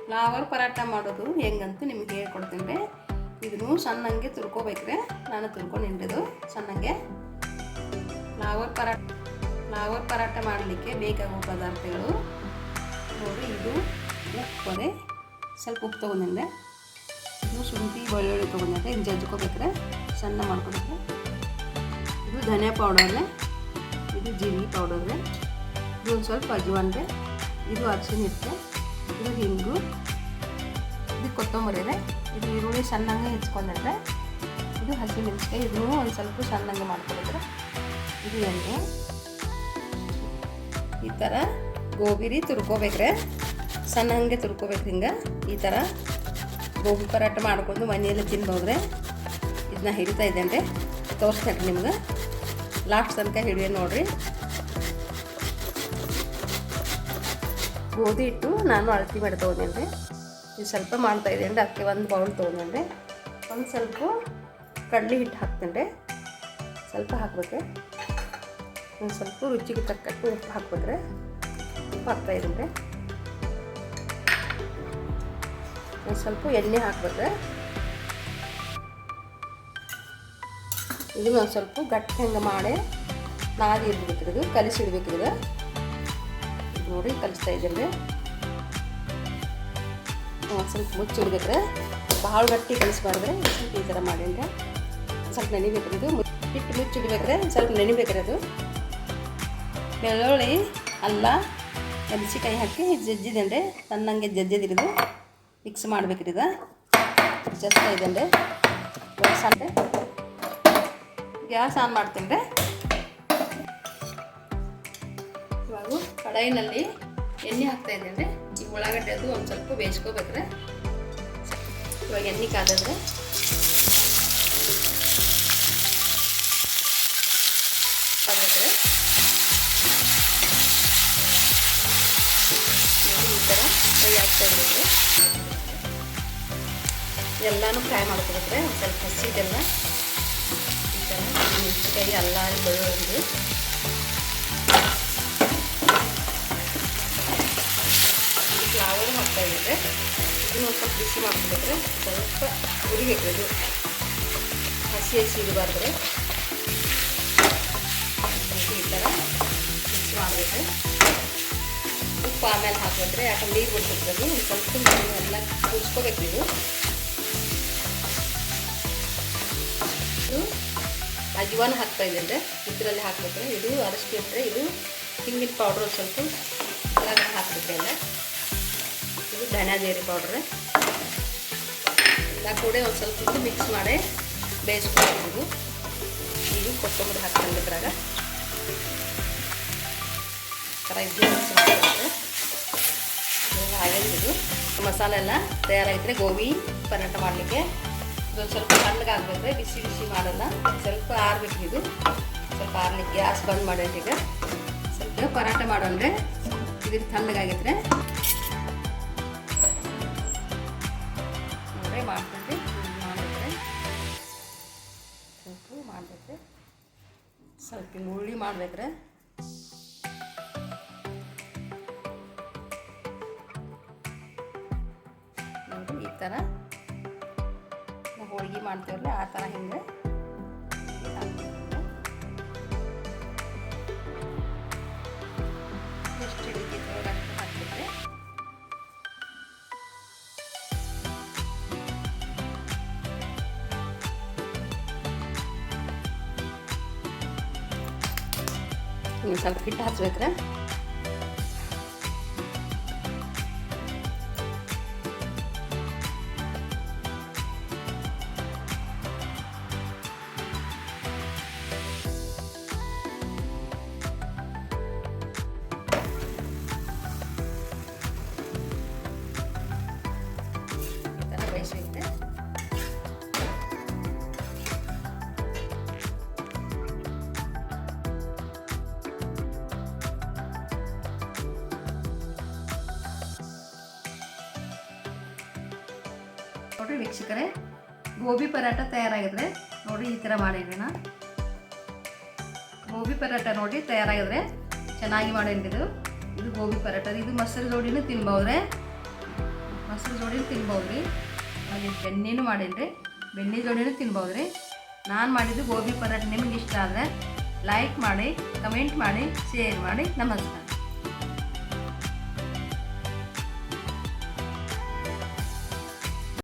Flower paratha ಮಾಡೋದು ಹೆಂಗಂತ ನಿಮಗೆ ಹೇಳ್ಕೊಡ್ತೀನಿ. ಇದನ್ನು ಸಣ್ಣಂಗೆ ತುರ್ಕೋಬೇಕ್ರೆ ನಾನು ತುರ್ಕೊಂಡಿದ್ದು ಸಣ್ಣಂಗೆ. ಫ್ಲವರ್ ಪರಾಟ ಮಾಡಲಿಕ್ಕೆ ಬೇಕಾಗುವ ಪದಾರ್ಥಗಳು ನೋಡಿ. ಇದು ಉಪ್ಪು ಸ್ವಲ್ಪ ಉಪ್ಪು ತೊಗೊಂಡೆ. ಇದು ಶುಂಠಿ ಬೆಳ್ಳುಳ್ಳಿ ತೊಗೊಂಡೆ. ಇದು ಜಜ್ಕೋಬೇಕ್ರೆ ಸಣ್ಣ ಮಾಡ್ಕೊಬೇಕ್ರೆ. ಇದು ಧನಿಯಾ ಪೌಡರ್, ಇದು ಜೀರಿಗೆ ಪೌಡರ್, ಇದು ಒಂದು ಸ್ವಲ್ಪ ಅಜ್ವಾನ್, ಇದು ಅರಿಶಿನ ಹಿಟ್ಟು, ಇದು ಹಿಂಗು, ಇದು ಕೊತ್ತಂಬರಿ, ಇದು ಈರುಳ್ಳಿ ಸಣ್ಣಂಗೆ ಹೆಚ್ಕೊಂಡ್ರೆ, ಇದು ಹಸಿಮೆಣಸಿನಕಾಯಿ, ಇದನ್ನು ಒಂದು ಸ್ವಲ್ಪ ಸಣ್ಣಂಗೆ ಮಾಡ್ಕೊಬೇಕ್ರೆ. ಇದು ಎಣ್ಣೆ. ಈ ಥರ ಗೋಬಿ ತುರ್ಕೋಬೇಕ್ರೆ ಸಣ್ಣಂಗೆ ತುರ್ಕೋಬೇಕು. ಹಿಂಗೆ ಈ ಥರ ಗೋಬಿ ಪರಾಟ ಮಾಡ್ಕೊಂಡು ಮನೆಯಲ್ಲಿ ತಿನ್ಬೋದ್ರೆ ಇದನ್ನ ಹಿಡಿತಾ ಇದ್ದೇನೆ. ತೋರಿಸ್ತಾರೆ ನಿಮ್ಗೆ ಲಾಸ್ಟ್ ತನಕ ಹಿಡಿಯೋ ನೋಡಿರಿ. ಗೋಧಿ ಹಿಟ್ಟು ನಾನು ಅಳತಿ ಮಾಡಿ ತೊಗೊಂಡೆ. ಇದು ಸ್ವಲ್ಪ ಮಾಡ್ತಾಯಿದ್ದೇನೆ. ಅದಕ್ಕೆ ಒಂದು ಬೌಲ್ ತೊಗೊಂಡೆ. ಒಂದು ಸ್ವಲ್ಪ ಕಡಲೆ ಹಿಟ್ಟು ಹಾಕ್ತೇನೆ. ಸ್ವಲ್ಪ ಹಾಕ್ಬೇಕು. ಒಂದು ಸ್ವಲ್ಪ ರುಚಿಗೆ ತಕ್ಕಟ್ಟು ಉಪ್ಪು ಹಾಕ್ಬೇಕ್ರೆ. ಉಪ್ಪು ಹಾಕ್ತಾಯಿದ್ದೀನಿ. ಒಂದು ಸ್ವಲ್ಪ ಎಣ್ಣೆ ಹಾಕ್ಬೇಕ್ರೆ. ಇದನ್ನ ಒಂದು ಸ್ವಲ್ಪ ಗಟ್ಟಿ ಹಂಗೆ ಮಾಡಿ ನಾದಿ ಇಡ್ಬೇಕ್ರಿದು, ಕಲಿಸಿಡ್ಬೇಕ್ರಿದು. ನೋಡಿ ಕಲಿಸ್ತಾ ಇದ್ದೇನೆ. ಒಂದು ಸ್ವಲ್ಪ ಮುಚ್ಚಿಡ್ಬೇಕ್ರೆ. ಭಾಳ ಗಟ್ಟಿ ಕಲಿಸ್ಬಾರ್ದ್ರೆ ಸ್ವಲ್ಪ ಈ ಥರ ಮಾಡೇನ್ರೆ. ಸ್ವಲ್ಪ ನೆನಿಬೇಕ್ರಿ. ಇದು ಹಿಟ್ಟು ಮುಚ್ಚಿಡ್ಬೇಕ್ರೆ ಸ್ವಲ್ಪ ನೆನಿಬೇಕ್ರಿ. ಅದು ಬೆಳ್ಳುಳ್ಳಿ ಅಲ್ಲ ಮೆಣಸಿನ್ಕಾಯಿ ಹಾಕಿ ಜಜ್ಜಿದೇನ್ರಿ. ಸಣ್ಣಂಗೆ ಜಜ್ಜಿದಿರಿದು ಮಿಕ್ಸ್ ಮಾಡ್ಬೇಕ್ರಿ. ಇದು ಜಸ್ತಾ ಇದ್ದೇನೆ. ಸಣ್ಣ ಗ್ಯಾಸ್ ಆನ್ ಮಾಡ್ತೀನಿ ರೀ. ಇವಾಗ ಕಡಾಯಿನಲ್ಲಿ ಎಣ್ಣೆ ಹಾಕ್ತಾ ಇದ್ದೇನೆ. ಈ ಉಳ್ಳಾಗಡ್ಡೆ ಅದು ಒಂದು ಸ್ವಲ್ಪ ಬೇಯಿಸ್ಕೋಬೇಕ್ರೆ. ಇವಾಗ ಎಣ್ಣೆ ಕಾದಿದ್ರೆ ಈ ಥರ ಫ್ರೈ ಆಗ್ತಾ ಇದ್ರೆ ಎಲ್ಲನೂ ಫ್ರೈ ಮಾಡ್ಕೋಬೇಕ್ರೆ. ಒಂದು ಸ್ವಲ್ಪ ಹಸಿದೆಲ್ಲ ಈ ಥರ ಮೆಣಸಿನ್ಕಾಯಿ ಅಲ್ಲ ಬೆಳ್ಳುಳ್ಳಿ ಫ್ಲವರ್ ಹಾಕ್ತಾ ಇದ್ದರೆ ಇದನ್ನು ಒಂದು ಸ್ವಲ್ಪ ಬಿಸಿ ಮಾಡ್ಕೋಬೇಕ್ರೆ. ಸ್ವಲ್ಪ ಉರಿಬೇಕು. ಇದು ಹಸಿ ಇರಬಾರ್ದ್ರೆ ಈ ಥರ ಮಿಕ್ಸ್ ಮಾಡಬೇಕು. ಉಪ್ಪು ಆಮೇಲೆ ಹಾಕಿದ್ರೆ ಯಾಕಂದ್ರೆ ನೀರು ಬಿಡ್ತಿರ್ತದೆ. ಒಂದು ಸ್ವಲ್ಪ ಎಲ್ಲ ಕುದಿಸ್ಕೋಬೇಕು. ಇದು ಅಜ್ವಾನ್ ಹಾಕ್ತಾ ಇದ್ದರೆ ಇದರಲ್ಲಿ ಹಾಕ್ಬೇಕ್ರೆ. ಇದು ಅರಶಿನ ಇಟ್ಟರೆ ಇದು ಹಿಂಗಿನ ಪೌಡ್ರ್ ಒಂದು ಸ್ವಲ್ಪ ಒಳಗಡೆ ಹಾಕ್ಬೇಕಲ್ಲ. ಇದು ಧನಿಯಾ ಜೀರಿಗೆ ಪೌಡ್ರ್ ಎಲ್ಲ ಕೂಡ ಒಂದು ಸ್ವಲ್ಪ ಮಿಕ್ಸ್ ಮಾಡಿ ಬೇಯಿಸ್ಕೊಬೇಕು. ಇದು ಕೊತ್ತಂಬರಿ ಹಾಕ್ಕೊಂಡಿದ್ರಾಗ ಥರ ಇದು ಮಿಕ್ಸ್ ಮಾಡಬೇಕು. ಇದು ಮಸಾಲೆ ಎಲ್ಲ ತಯಾರಾಗಿದ್ರೆ ಗೋಬಿ ಪರಾಟ ಮಾಡಲಿಕ್ಕೆ ಇದೊಂದು ಸ್ವಲ್ಪ ತಣ್ಣಗೆ ಆಗಬೇಕ್ರೆ. ಬಿಸಿ ಬಿಸಿ ಮಾಡಲ್ಲ, ಸ್ವಲ್ಪ ಆರ್ಬೇಕು. ಇದು ಸ್ವಲ್ಪ ಆರ್ಲಿಕ್ಕೆ ಗ್ಯಾಸ್ ಬಂದ್ ಮಾಡೈತೆ. ಈಗ ಸ್ವಲ್ಪ ಪರಾಟ ಮಾಡೋಂದ್ರೆ ಇದು ತಣ್ಣಗಾಗಿದ್ರೆ ನೋಡ್ರಿ ಮಾಡ್ಕೊಂಡ್ರಿ. ಮಾಡಿದ್ರೆ ಸ್ವಲ್ಪ ಮಾಡಬೇಕ್ರೆ. ಸ್ವಲ್ಪ ಉಳ್ಳಿ ಮಾಡ್ಬೇಕ್ರೆ. ನೋಡಿ ಈ ಥರ ಹೋಳಿಗೆ ಮಾಡ್ತೀವಲ್ಲ ಆ ಥರ ಹಿಂಗೆ ಎಷ್ಟು ಹಿಡಿತೈತೆ ಅಷ್ಟು ಹಾಕ್ಬಿಟ್ರೆ ಇನ್ನು ಸ್ವಲ್ಪ ಹಿಟ್ಟು ಹಚ್ಬೇಕ್ರೆ. ಬೇಯಿಸೈತೆ. ನೋಡ್ರಿ ವೀಕ್ಷಕರೇ, ಗೋಬಿ ಪರಾಟ ತಯಾರಾಗಿದ್ರೆ ನೋಡಿ ಈ ಥರ ಮಾಡೀನಿ ನಾನು. ಗೋಬಿ ಪರಾಟ ನೋಡಿ ತಯಾರಾಗಿದ್ರೆ ಚೆನ್ನಾಗಿ ಮಾಡೇನಿ. ಇದು ಗೋಬಿ ಪರಾಟ. ಇದು ಮೊಸರು ಜೋಡಿನೂ ತಿನ್ಬೋದ್ರೆ ಮೊಸರು ಜೋಡಿನೂ ತಿನ್ಬೋದು ರೀ. ಹಾಗೆ ಬೆಣ್ಣೆನೂ ಮಾಡೀನಿ, ಬೆಣ್ಣೆ ಜೋಡಿನೂ ತಿನ್ಬೋದು ರೀ. ನಾನು ಮಾಡಿದ್ದು ಗೋಬಿ ಪರಾಟ ನಿಮಗೆ ಇಷ್ಟ ಆದರೆ ಲೈಕ್ ಮಾಡಿ, ಕಮೆಂಟ್ ಮಾಡಿ, ಶೇರ್ ಮಾಡಿ. ನಮಸ್ಕಾರ.